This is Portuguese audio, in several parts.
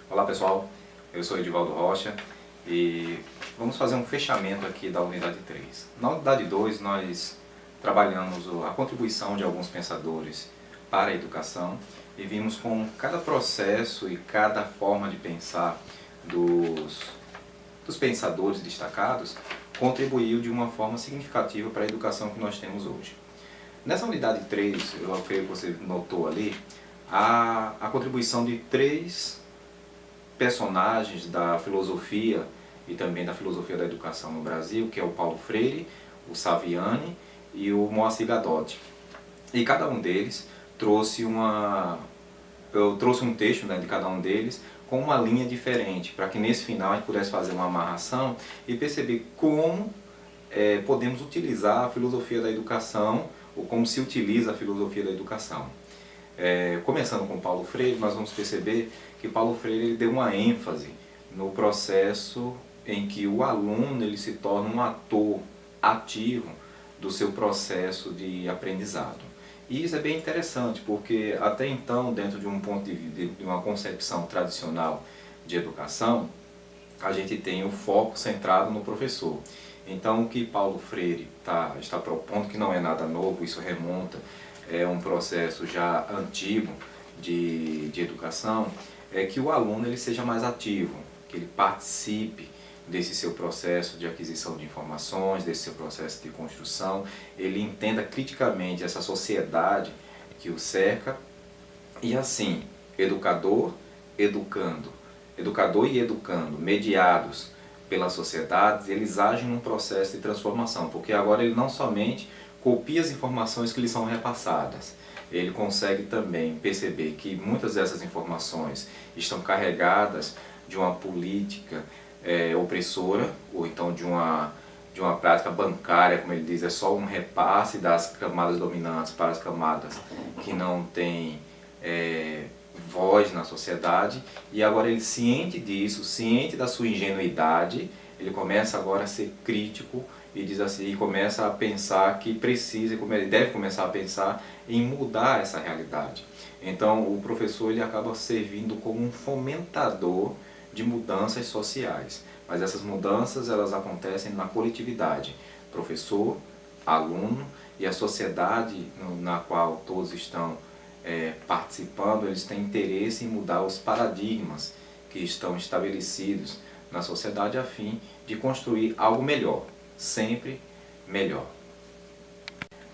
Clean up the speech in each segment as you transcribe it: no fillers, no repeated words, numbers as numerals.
Olá pessoal, eu sou Edivaldo Rocha e vamos fazer um fechamento aqui da unidade 3. Na unidade 2 nós trabalhamos a contribuição de alguns pensadores para a educação e vimos como cada processo e cada forma de pensar dos pensadores destacados contribuiu de uma forma significativa para a educação que nós temos hoje. Nessa unidade 3, eu creio que você notou ali, a contribuição de três personagens da filosofia e também da filosofia da educação no Brasil, que é o Paulo Freire, o Saviani e o Moacir Gadot. E cada um deles eu trouxe um texto, né, de cada um deles com uma linha diferente, para que nesse final a gente pudesse fazer uma amarração e perceber como podemos utilizar a filosofia da educação, ou como se utiliza a filosofia da educação. Começando com Paulo Freire, nós vamos perceber que Paulo Freire ele deu uma ênfase no processo em que o aluno ele se torna um ator ativo do seu processo de aprendizado. E isso é bem interessante, porque até então, dentro de um ponto de uma concepção tradicional de educação, a gente tem o foco centrado no professor. Então, o que Paulo Freire está propondo, que não é nada novo, isso remonta, é um processo já antigo de educação, é que o aluno ele seja mais ativo, que ele participe desse seu processo de aquisição de informações, desse seu processo de construção, ele entenda criticamente essa sociedade que o cerca e assim, educador e educando, mediados pela sociedade, eles agem num processo de transformação, porque agora ele não somente copia as informações que lhe são repassadas, ele consegue também perceber que muitas dessas informações estão carregadas de uma política opressora, ou então de uma prática bancária, como ele diz, é só um repasse das camadas dominantes para as camadas que não têm voz na sociedade, e agora ele, ciente disso, ciente da sua ingenuidade, ele começa agora a ser crítico e diz assim, e começa a pensar que precisa, ele deve começar a pensar em mudar essa realidade. Então o professor ele acaba servindo como um fomentador de mudanças sociais, mas essas mudanças elas acontecem na coletividade, professor, aluno e a sociedade na qual todos estão participando, eles têm interesse em mudar os paradigmas que estão estabelecidos na sociedade a fim de construir algo melhor, sempre melhor.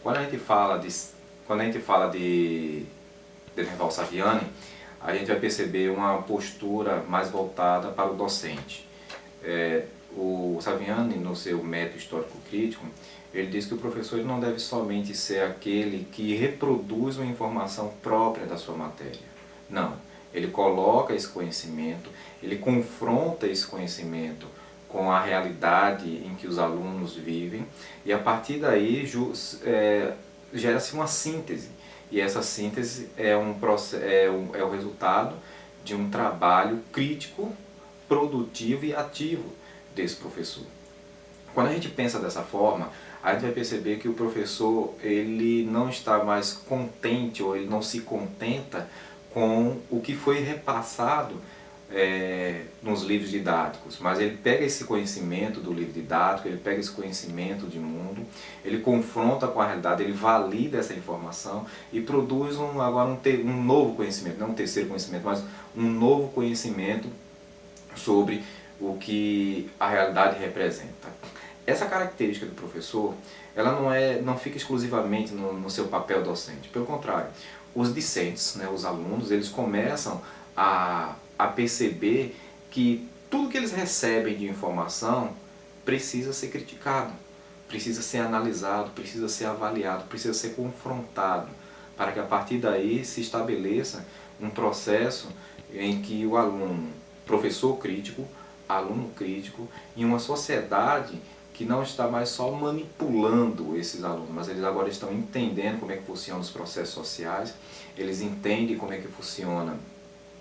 Quando a gente fala de Denival Saviani, a gente vai perceber uma postura mais voltada para o docente. O Saviani, no seu método histórico-crítico, ele diz que o professor ele não deve somente ser aquele que reproduz uma informação própria da sua matéria. Não, ele coloca esse conhecimento, ele confronta esse conhecimento com a realidade em que os alunos vivem e a partir daí gera-se uma síntese. E essa síntese é o resultado de um trabalho crítico, produtivo e ativo desse professor. Quando a gente pensa dessa forma, a gente vai perceber que o professor ele não está mais contente ou ele não se contenta com o que foi repassado nos livros didáticos, mas ele pega esse conhecimento do livro didático, ele pega esse conhecimento de mundo, ele confronta com a realidade, ele valida essa informação e produz agora um novo conhecimento, não um terceiro conhecimento, mas um novo conhecimento sobre o que a realidade representa. Essa característica do professor, ela não fica exclusivamente no seu papel docente, pelo contrário, os discentes, né, os alunos, eles começam a perceber que tudo que eles recebem de informação precisa ser criticado, precisa ser analisado, precisa ser avaliado, precisa ser confrontado, para que a partir daí se estabeleça um processo em que o aluno, professor crítico, aluno crítico, em uma sociedade que não está mais só manipulando esses alunos, mas eles agora estão entendendo como é que funcionam os processos sociais, eles entendem como é que funciona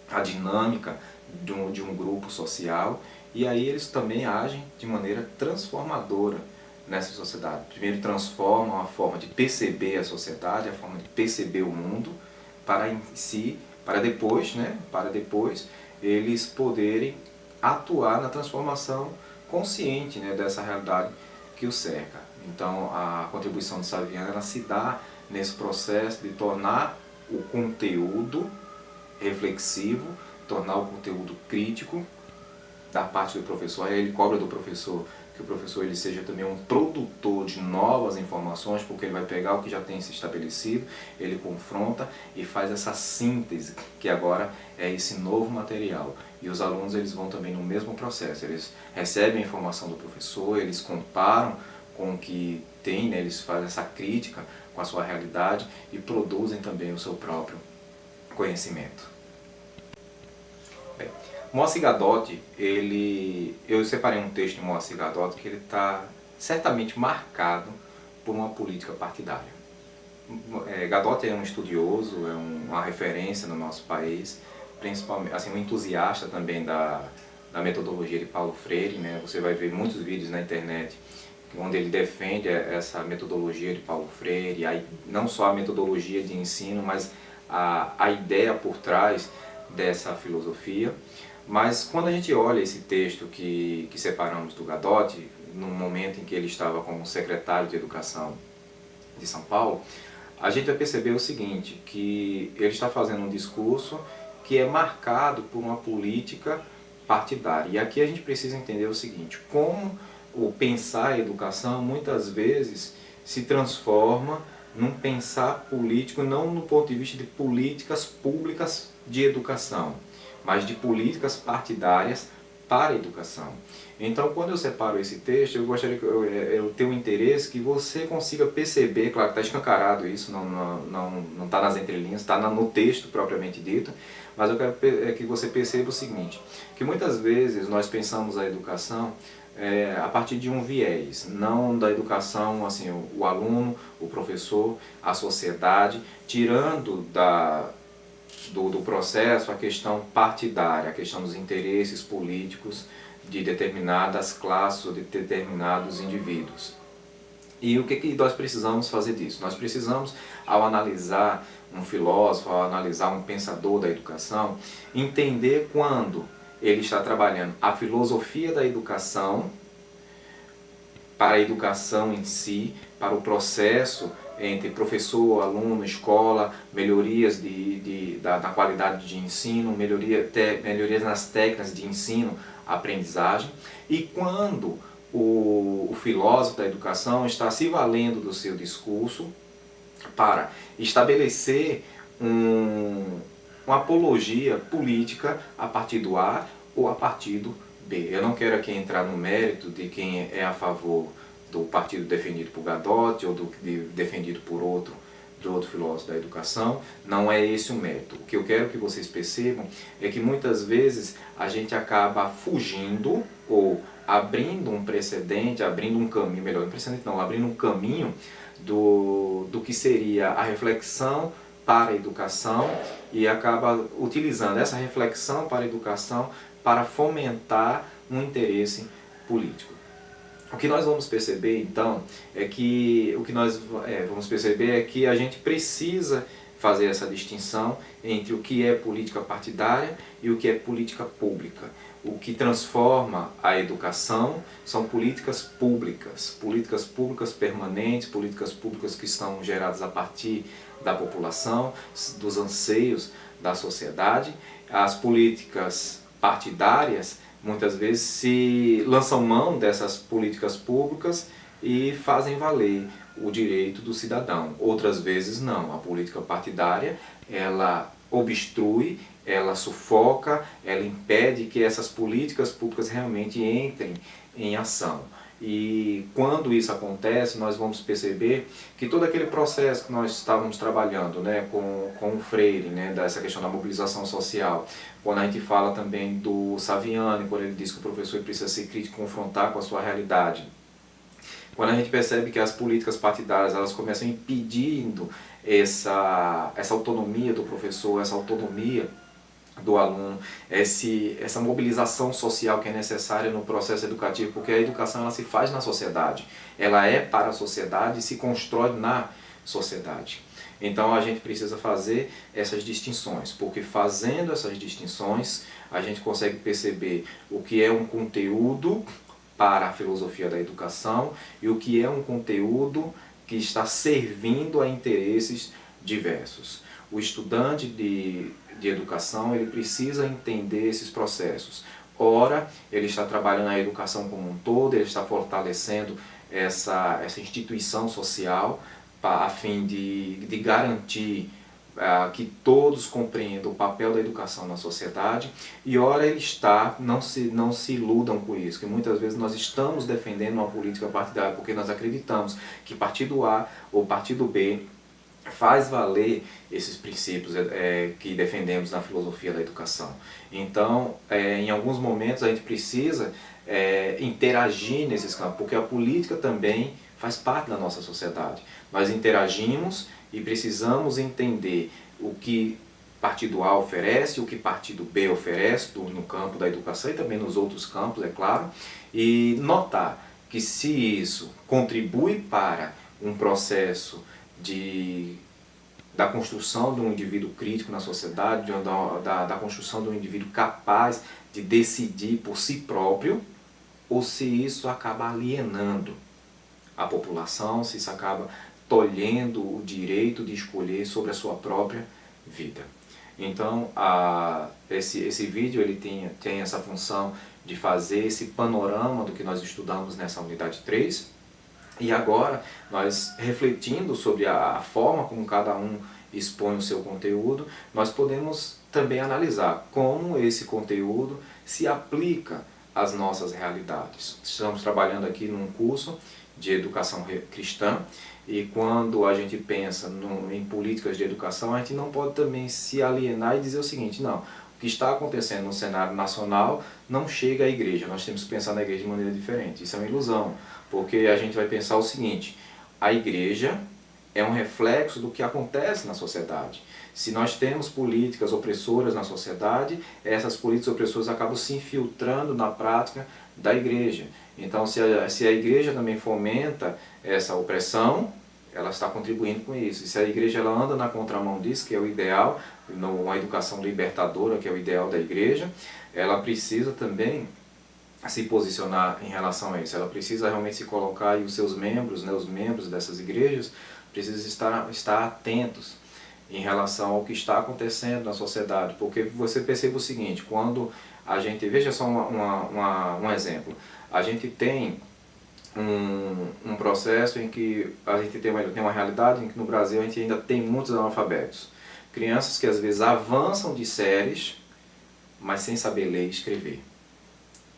a dinâmica de um grupo social e aí eles também agem de maneira transformadora nessa sociedade. Primeiro transformam a forma de perceber a sociedade, a forma de perceber o mundo para depois eles poderem atuar na transformação consciente, né, dessa realidade que o cerca. Então a contribuição de Saviano, ela se dá nesse processo de tornar o conteúdo reflexivo, tornar o conteúdo crítico da parte do professor. Aí ele cobra do professor que o professor ele seja também um produtor de novas informações, porque ele vai pegar o que já tem se estabelecido, ele confronta e faz essa síntese, que agora é esse novo material. E os alunos eles vão também no mesmo processo, eles recebem a informação do professor, eles comparam com o que tem, né? Eles fazem essa crítica com a sua realidade e produzem também o seu próprio conhecimento. Bem, Moacir Gadot, eu separei um texto de Moacir Gadot que ele está certamente marcado por uma política partidária. Gadot é um estudioso, é uma referência no nosso país, principalmente assim, um entusiasta também da metodologia de Paulo Freire, né? Você vai ver muitos vídeos na internet onde ele defende essa metodologia de Paulo Freire, não só a metodologia de ensino, mas a ideia por trás dessa filosofia. Mas quando a gente olha esse texto que separamos do Gadot, no momento em que ele estava como secretário de Educação de São Paulo, a gente vai perceber o seguinte, que ele está fazendo um discurso que é marcado por uma política partidária. E aqui a gente precisa entender o seguinte, como o pensar a educação muitas vezes se transforma num pensar político, não no ponto de vista de políticas públicas de educação, mas de políticas partidárias para a educação. Então, quando eu separo esse texto, eu gostaria que eu tenho um interesse que você consiga perceber, claro que está escancarado isso, não está nas entrelinhas, está no texto propriamente dito, mas eu quero que você perceba o seguinte, que muitas vezes nós pensamos a educação a partir de um viés, não da educação, assim, o aluno, o professor, a sociedade, tirando do processo a questão partidária, a questão dos interesses políticos de determinadas classes ou de determinados indivíduos. E o que nós precisamos fazer disso? Nós precisamos, ao analisar um filósofo, ao analisar um pensador da educação, entender quando ele está trabalhando a filosofia da educação para a educação em si, para o processo entre professor, aluno, escola, melhorias da qualidade de ensino, melhorias nas técnicas de ensino, aprendizagem, e quando o filósofo da educação está se valendo do seu discurso para estabelecer uma apologia política a partir do A ou a partir do B. Eu não quero aqui entrar no mérito de quem é a favor do partido defendido por Gadot ou defendido por outro filósofo da educação, não é esse o mérito. O que eu quero que vocês percebam é que muitas vezes a gente acaba fugindo ou abrindo um precedente, abrindo um caminho, melhor, um precedente não, abrindo um caminho do que seria a reflexão para a educação e acaba utilizando essa reflexão para a educação para fomentar um interesse político. O que nós vamos perceber então é que a gente precisa fazer essa distinção entre o que é política partidária e o que é política pública. O que transforma a educação são políticas públicas permanentes, políticas públicas que são geradas a partir da população, dos anseios da sociedade. As políticas partidárias muitas vezes se lançam mão dessas políticas públicas e fazem valer o direito do cidadão. Outras vezes não. A política partidária, ela obstrui, ela sufoca, ela impede que essas políticas públicas realmente entrem em ação. E quando isso acontece, nós vamos perceber que todo aquele processo que nós estávamos trabalhando, né, com o Freire, né, dessa questão da mobilização social, quando a gente fala também do Saviano, quando ele diz que o professor precisa ser crítico, confrontar com a sua realidade, quando a gente percebe que as políticas partidárias elas começam impedindo essa autonomia do professor, essa autonomia do aluno, essa mobilização social que é necessária no processo educativo, porque a educação ela se faz na sociedade, ela é para a sociedade e se constrói na sociedade. Então a gente precisa fazer essas distinções, porque fazendo essas distinções a gente consegue perceber o que é um conteúdo para a filosofia da educação e o que é um conteúdo que está servindo a interesses diversos. O estudante de educação ele precisa entender esses processos. Ora, ele está trabalhando a educação como um todo, ele está fortalecendo essa instituição social a fim de garantir que todos compreendam o papel da educação na sociedade, e ora ele está, não se iludam com isso, que muitas vezes nós estamos defendendo uma política partidária porque nós acreditamos que partido A ou partido B faz valer esses princípios que defendemos na filosofia da educação. Então, em alguns momentos a gente precisa interagir nesses campos, porque a política também faz parte da nossa sociedade. Nós interagimos e precisamos entender o que partido A oferece, o que partido B oferece no campo da educação e também nos outros campos, é claro, e notar que se isso contribui para um processo da construção de um indivíduo crítico na sociedade, da construção de um indivíduo capaz de decidir por si próprio, ou se isso acaba alienando a população, se isso acaba tolhendo o direito de escolher sobre a sua própria vida. Então, esse vídeo ele tem essa função de fazer esse panorama do que nós estudamos nessa unidade 3. E agora, nós refletindo sobre a forma como cada um expõe o seu conteúdo, nós podemos também analisar como esse conteúdo se aplica às nossas realidades. Estamos trabalhando aqui num curso de educação cristã, e quando a gente pensa em políticas de educação, a gente não pode também se alienar e dizer o seguinte: não, o que está acontecendo no cenário nacional não chega à igreja, nós temos que pensar na igreja de maneira diferente. Isso é uma ilusão, porque a gente vai pensar o seguinte: a igreja é um reflexo do que acontece na sociedade. Se nós temos políticas opressoras na sociedade, essas políticas opressoras acabam se infiltrando na prática da igreja. Então, se a igreja também fomenta essa opressão, ela está contribuindo com isso. E se a igreja ela anda na contramão disso, que é o ideal, uma educação libertadora, que é o ideal da igreja, ela precisa também se posicionar em relação a isso. Ela precisa realmente se colocar, e os seus membros, os membros dessas igrejas, precisam estar atentos em relação ao que está acontecendo na sociedade. Porque você percebe o seguinte: quando a gente, veja só um exemplo, a gente tem um processo em que a gente tem uma realidade em que no Brasil a gente ainda tem muitos analfabetos. Crianças que às vezes avançam de séries, mas sem saber ler e escrever.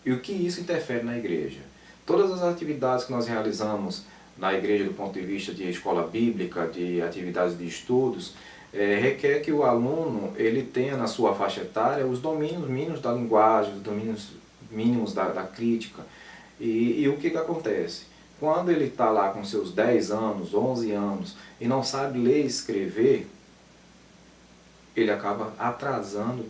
E o que isso interfere na igreja? Todas as atividades que nós realizamos na igreja do ponto de vista de escola bíblica, de atividades de estudos, requer que o aluno ele tenha na sua faixa etária os domínios mínimos da linguagem, os domínios mínimos da crítica. E o que acontece? Quando ele está lá com seus 10 anos, 11 anos e não sabe ler e escrever, ele acaba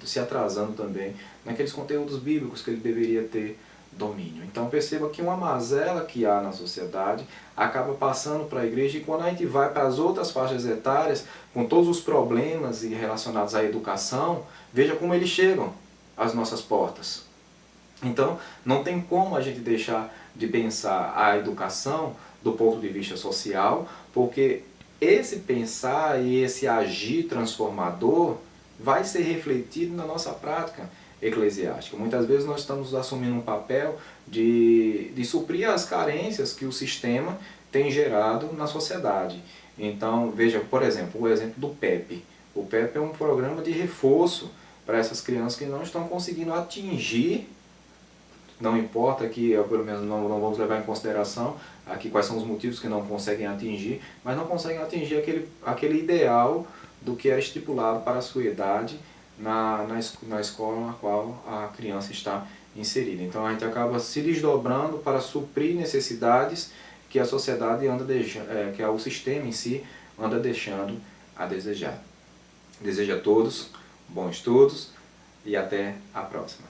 se atrasando também naqueles conteúdos bíblicos que ele deveria ter domínio. Então perceba que uma mazela que há na sociedade acaba passando para a igreja, e quando a gente vai para as outras faixas etárias, com todos os problemas relacionados à educação, veja como eles chegam às nossas portas. Então, não tem como a gente deixar de pensar a educação do ponto de vista social, porque esse pensar e esse agir transformador vai ser refletido na nossa prática eclesiástica. Muitas vezes nós estamos assumindo um papel de suprir as carências que o sistema tem gerado na sociedade. Então, veja, por exemplo, o exemplo do PEP. O PEP é um programa de reforço para essas crianças que não estão conseguindo atingir. Não importa que, pelo menos não vamos levar em consideração aqui quais são os motivos que não conseguem atingir, mas não conseguem atingir aquele ideal do que é estipulado para a sua idade na escola na qual a criança está inserida. Então a gente acaba se desdobrando para suprir necessidades que a sociedade anda deixando, que o sistema em si anda deixando a desejar. Desejo a todos bons estudos e até a próxima.